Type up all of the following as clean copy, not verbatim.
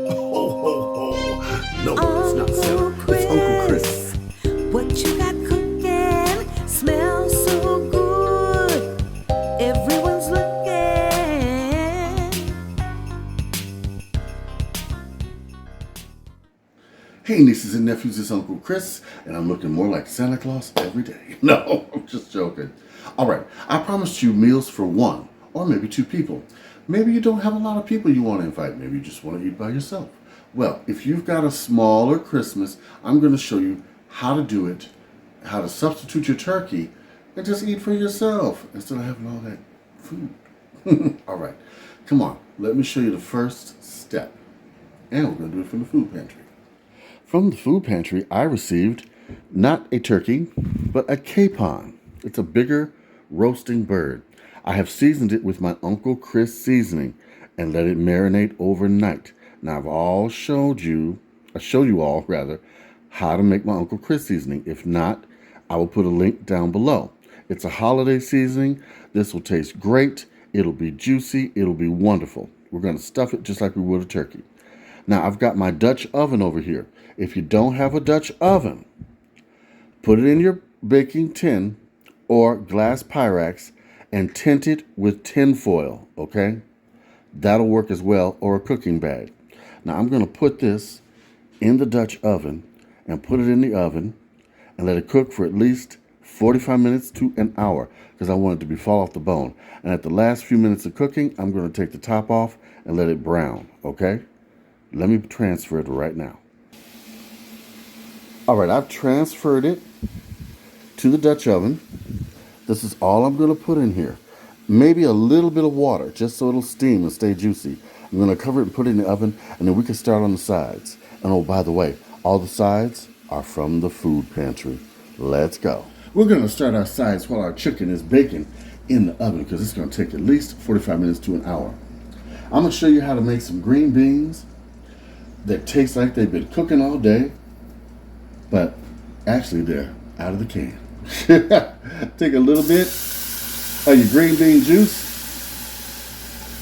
Ho, ho, ho. No, it's not Uncle Santa. It's Uncle Chris. what you got cooking smells so good. Everyone's looking. Hey, nieces and nephews, it's Uncle Chris, and I'm looking more like Santa Claus every day. No, I'm just joking. All right, I promised you meals for one or maybe two people. Maybe you don't have a lot of people you want to invite. Maybe you just want to eat by yourself. Well, if you've got a smaller Christmas, I'm going to show you how to do it, how to substitute your turkey, and just eat for yourself instead of having all that food. All right, come on, let me show you the first step. And we're going to do it from the food pantry. From the food pantry, I received not a turkey, but a capon. It's a bigger roasting bird. I have seasoned it with my Uncle Chris seasoning and let it marinate overnight. Now I've showed you all how to make my Uncle Chris seasoning. If not, I will put a link down below. It's a holiday seasoning. This will taste great. It'll be juicy. It'll be wonderful. We're going to stuff it just like we would a turkey. Now I've got my Dutch oven over here. If you don't have a Dutch oven, put it in your baking tin or glass Pyrex and tint it with tin foil, okay? That'll work as well, or a cooking bag. Now I'm going to put this in the Dutch oven and put it in the oven and let it cook for at least 45 minutes to an hour because I want it to fall off the bone. And at the last few minutes of cooking, I'm going to take the top off and let it brown, okay? Let me transfer it right now. All right, I've transferred it to the Dutch oven. This is all I'm going to put in here. Maybe a little bit of water, just so it'll steam and stay juicy. I'm going to cover it and put it in the oven, and then we can start on the sides. And oh, by the way, all the sides are from the food pantry. Let's go. We're going to start our sides while our chicken is baking in the oven because it's going to take at least 45 minutes to an hour. I'm going to show you how to make some green beans that taste like they've been cooking all day, but actually they're out of the can. Take a little bit of your green bean juice.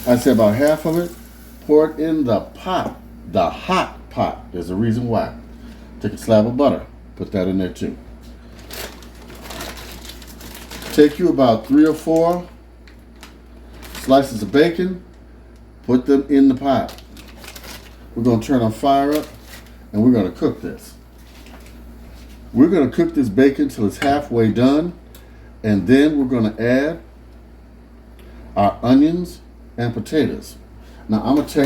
I'd say about half of it. Pour it in the pot, the hot pot. There's a reason why. Take a slab of butter. Put that in there too. Take you about 3 or 4 slices of bacon. Put them in the pot. We're going to turn our fire up and we're going to cook this. We're going to cook this bacon till it's halfway done, and then we're going to add our onions and potatoes. Now I'm going to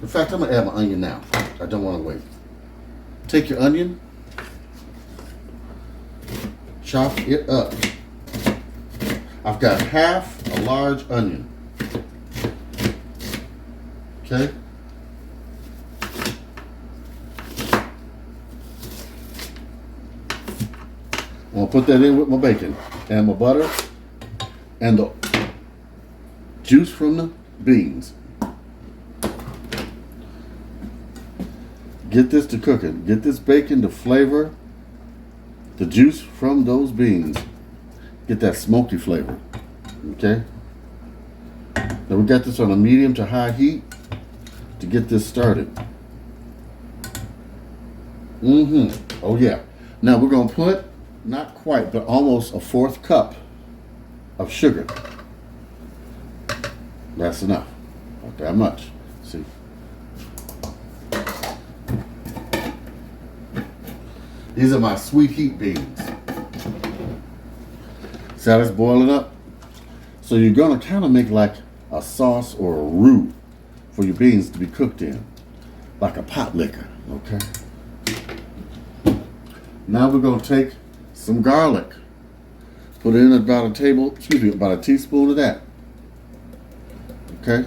in fact I'm going to add my onion now. I don't want to wait. Take your onion, chop it up. I've got half a large onion. Okay? I'm going to put that in with my bacon and my butter and the juice from the beans. Get this to cooking. Get this bacon to flavor the juice from those beans. Get that smoky flavor. Okay? Now we got this on a medium to high heat to get this started. Oh yeah. Now we're going to put, not quite, but almost a 1/4 cup of sugar. That's enough. Not that much. See? These are my sweet heat beans. See how that's boiling up? So you're going to kind of make like a sauce or a roux for your beans to be cooked in. Like a pot liquor, okay? Now we're going to take some garlic. Put in about a teaspoon of that. Okay?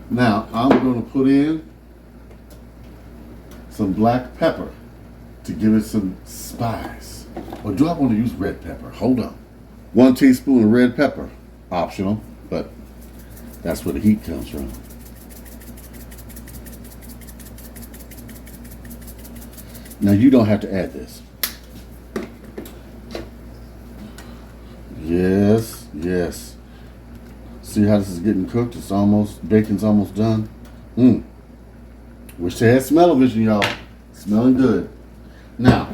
Now I'm going to put in some black pepper to give it some spice. Or do I want to use red pepper? Hold on. 1 teaspoon of red pepper. Optional, but that's where the heat comes from. Now you don't have to add this. Yes, yes. See how this is getting cooked? It's almost, bacon's almost done. Wish they had smell-o-vision, y'all. Smelling good. Now,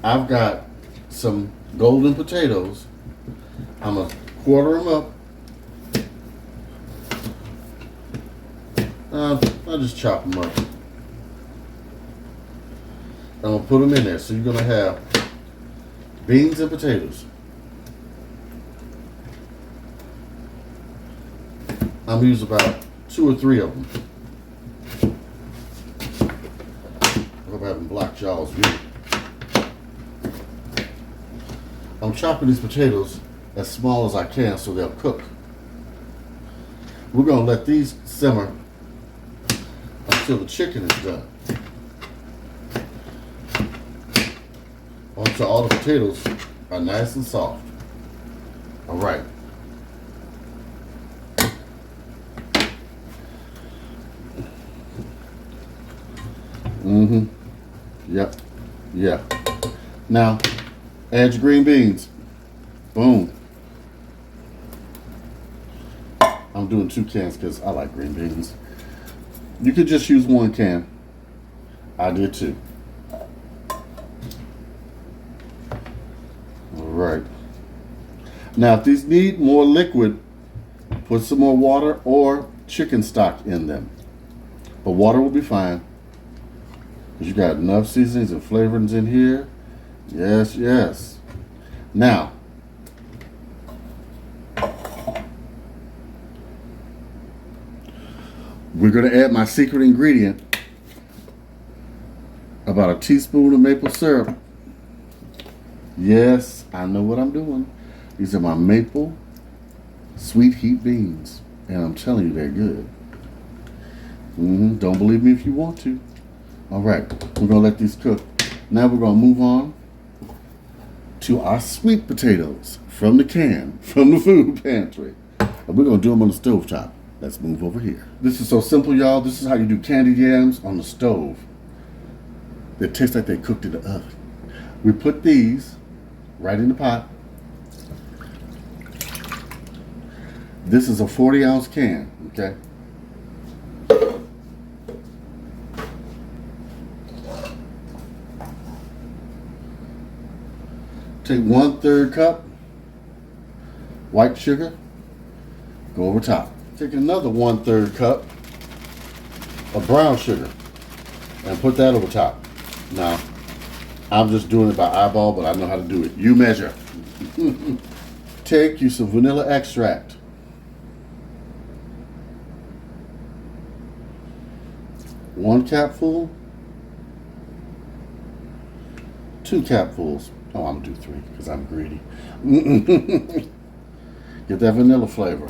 I've got some golden potatoes. I'm going to quarter them up. I'll just chop them up. I'm going to put them in there. So you're going to have beans and potatoes. I'm going to use about 2 or 3 of them. I hope I haven't blocked y'all's view. I'm chopping these potatoes as small as I can so they'll cook. We're going to let these simmer until the chicken is done. Until all the potatoes are nice and soft. All right. Yep. Yeah. Now, add your green beans. Boom. I'm doing 2 cans because I like green beans. You could just use 1 can. I did too. All right. Now, if these need more liquid, put some more water or chicken stock in them. But water will be fine. You got enough seasonings and flavorings in here. Yes, yes. Now, we're going to add my secret ingredient. About a teaspoon of maple syrup. Yes, I know what I'm doing. These are my maple sweet heat beans. And I'm telling you, they're good. Don't believe me if you want to. All right, we're going to let these cook. Now we're going to move on to our sweet potatoes from the can, from the food pantry. And we're going to do them on the stovetop. Let's move over here. This is so simple, y'all. This is how you do candied yams on the stove. They taste like they cooked in the oven. We put these right in the pot. This is a 40-ounce can, okay? Take 1/3 cup white sugar, go over top. Take another 1/3 cup of brown sugar and put that over top. Now, I'm just doing it by eyeball, but I know how to do it. You measure. Take you some vanilla extract. One capful, 2 capfuls. Oh, I'm gonna do 3 because I'm greedy. Get that vanilla flavor.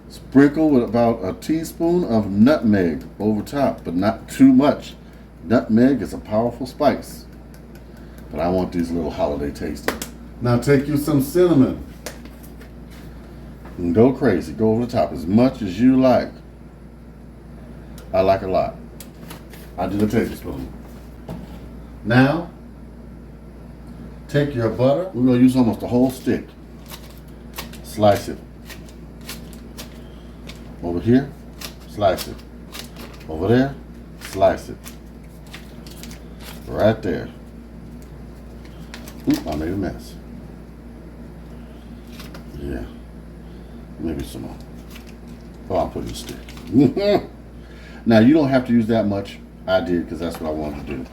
Sprinkle with about a teaspoon of nutmeg over top, but not too much. Nutmeg is a powerful spice, but I want these little holiday tasting. Now take you some cinnamon and go crazy. Go over the top as much as you like. I like a lot. I did a tablespoon. Now, take your butter. We're going to use almost a whole stick. Slice it. Over here, slice it. Over there, slice it. Right there. Oop, I made a mess. Yeah. Maybe some more. Oh, I'm putting a stick. Now, you don't have to use that much. I did because that's what I wanted to do.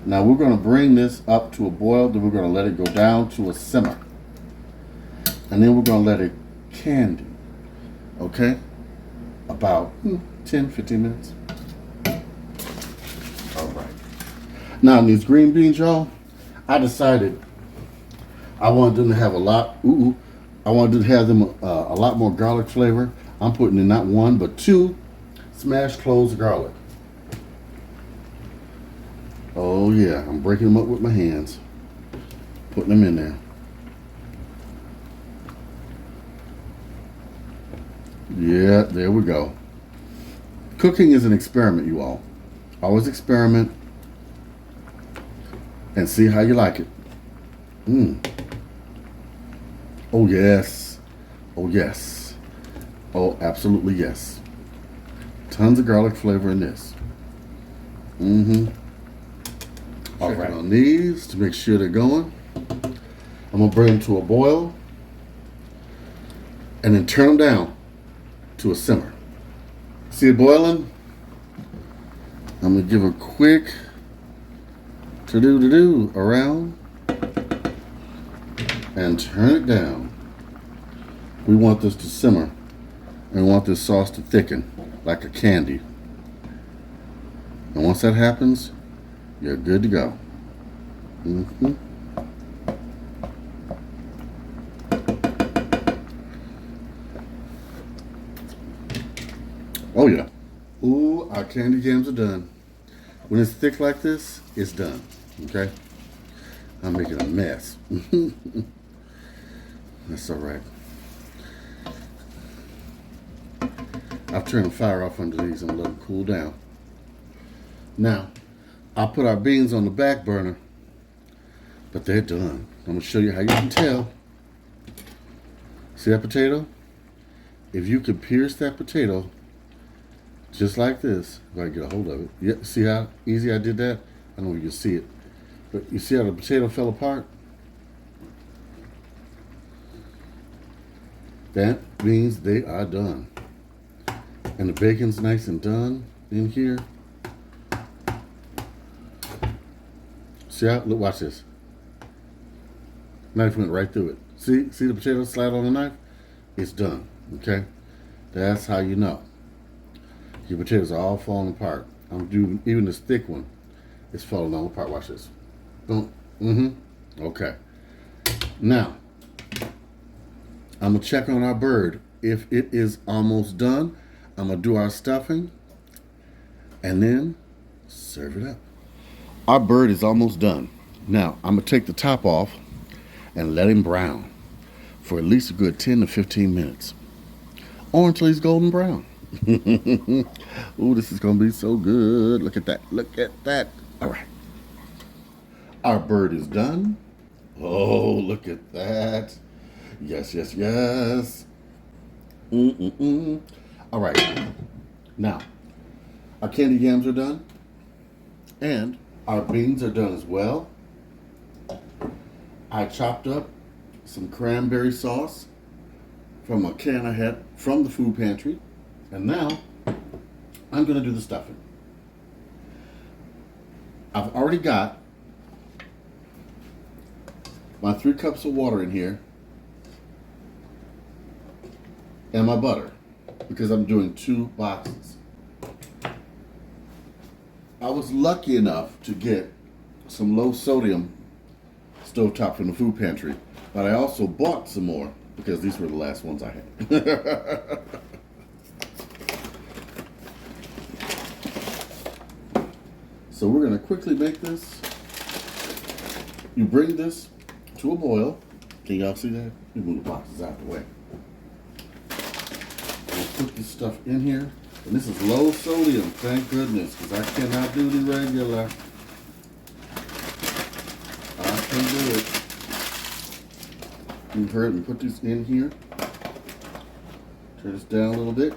Now we're going to bring this up to a boil, then we're going to let it go down to a simmer. And then we're going to let it candy. Okay? About 10-15 minutes. All right. Now these green beans, y'all, I decided I wanted them to have a lot, I wanted to have them a lot more garlic flavor. I'm putting in not 1, but 2 smashed cloves of garlic. Oh yeah, I'm breaking them up with my hands. Putting them in there. Yeah, there we go. Cooking is an experiment, you all. Always experiment. and see how you like it. Mmm. Oh, yes. Oh, yes. Oh, absolutely yes. Tons of garlic flavor in this. Mm-hmm. All right, on these to make sure they're going. I'm going to bring them to a boil and then turn them down to a simmer. See it boiling? I'm going to give a quick to-do around and turn it down. We want this to simmer and we want this sauce to thicken like a candy. And once that happens, you're good to go. Mm-hmm. Oh yeah. Ooh, our candy yams are done. When it's thick like this, it's done. Okay? I'm making a mess. That's all right. I've turned the fire off under these and let them cool down. Now, I'll put our beans on the back burner, but they're done. I'm going to show you how you can tell. See that potato? If you could pierce that potato just like this, if I can get a hold of it. Yeah, see how easy I did that? I don't know if you can see it. But you see how the potato fell apart? That means they are done. And the bacon's nice and done in here. See how, look, watch this. Knife went right through it. See the potato slide on the knife? It's done, okay? That's how you know. Your potatoes are all falling apart. I'm doing, even this thick one is falling all apart. Watch this. Boom. Mm-hmm. Okay. Now, I'm going to check on our bird. If it is almost done, I'm going to do our stuffing and then serve it up. Our bird is almost done. Now, I'm going to take the top off and let him brown for at least a good 10 to 15 minutes. Or until he's golden brown. Ooh, this is going to be so good. Look at that. Look at that. All right. Our bird is done. Oh, look at that. Yes, yes, yes. All right. Now, our candy yams are done. And our beans are done as well. I chopped up some cranberry sauce from a can I had from the food pantry. And now, I'm going to do the stuffing. I've already got my 3 cups of water in here and my butter because I'm doing 2 boxes. I was lucky enough to get some low sodium stovetop from the food pantry, but I also bought some more because these were the last ones I had. So we're going to quickly make this. You bring this to a boil. Can y'all see that? Let me move the boxes out of the way. We'll put this stuff in here. And this is low sodium, thank goodness, because I cannot do the regular. I can do it. You heard me put this in here. Turn this down a little bit.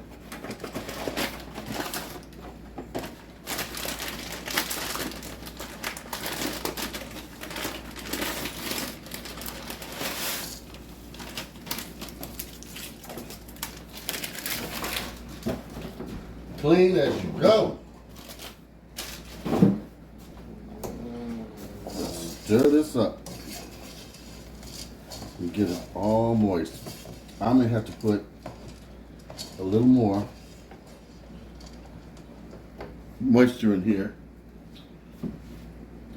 Clean as you go. Stir this up and get it all moist. I may have to put a little more moisture in here.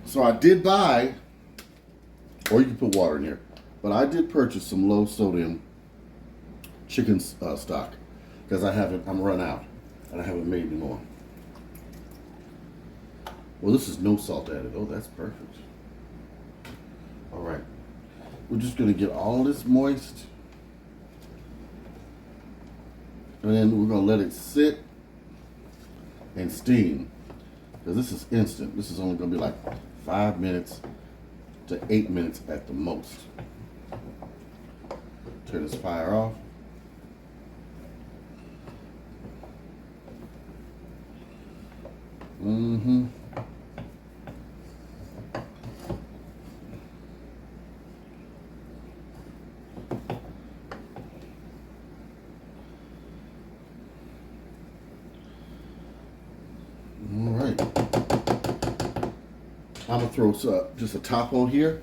So I did buy, or you can put water in here, but I did purchase some low sodium chicken stock because I'm run out. And I haven't made any more. Well, this is no salt added. Oh, that's perfect. All right. We're just going to get all this moist. And then we're going to let it sit and steam. Because this is instant. This is only going to be like 5 minutes. to 8 minutes at the most. Turn this fire off. All right. I'm gonna throw just a top on here.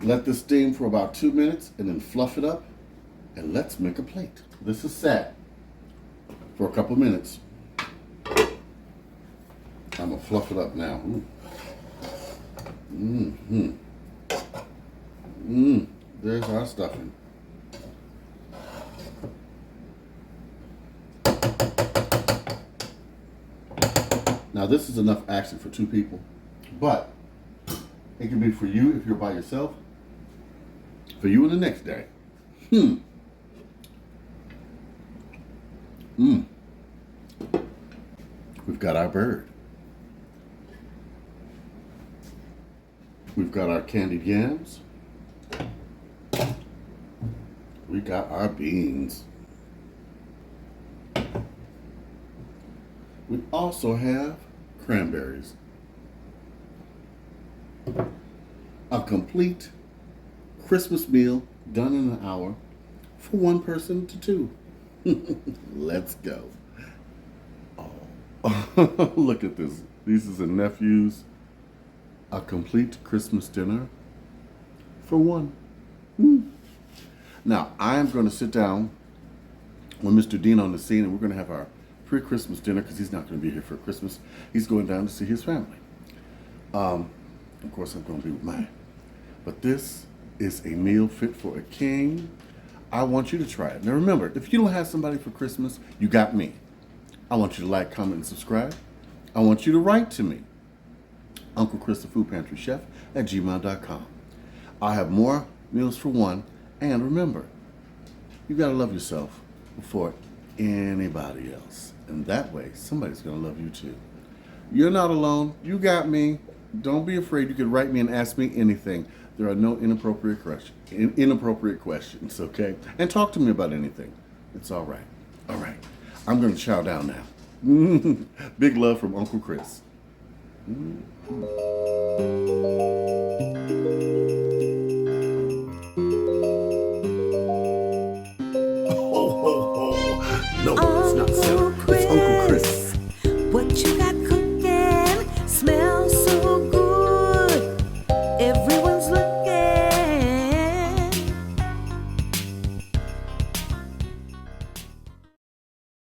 Let this steam for about 2 minutes and then fluff it up, and let's make a plate. This is set for a couple minutes. I'm gonna fluff it up now. There's our stuffing. Now this is enough action for 2 people, but it can be for you if you're by yourself, for you in the next day. We've got our bird. We've got our candied yams. We got our beans. We also have cranberries. A complete Christmas meal done in an hour for 1 person to 2. Let's go. Oh, look at this. Nieces and nephews. A complete Christmas dinner for 1. Now, I am going to sit down with Mr. Dean on the scene, and we're going to have our pre-Christmas dinner because he's not going to be here for Christmas. He's going down to see his family. Of course, I'm going to be with mine. But this is a meal fit for a king. I want you to try it. Now remember, if you don't have somebody for Christmas, you got me. I want you to like, comment, and subscribe. I want you to write to me. Uncle Chris, the Food Pantry Chef at gmail.com. I have more meals for 1. And remember, you got to love yourself before anybody else. And that way, somebody's going to love you too. You're not alone. You got me. Don't be afraid. You can write me and ask me anything. There are no inappropriate questions, okay? And talk to me about anything. It's all right. All right. I'm going to chow down now. Big love from Uncle Chris.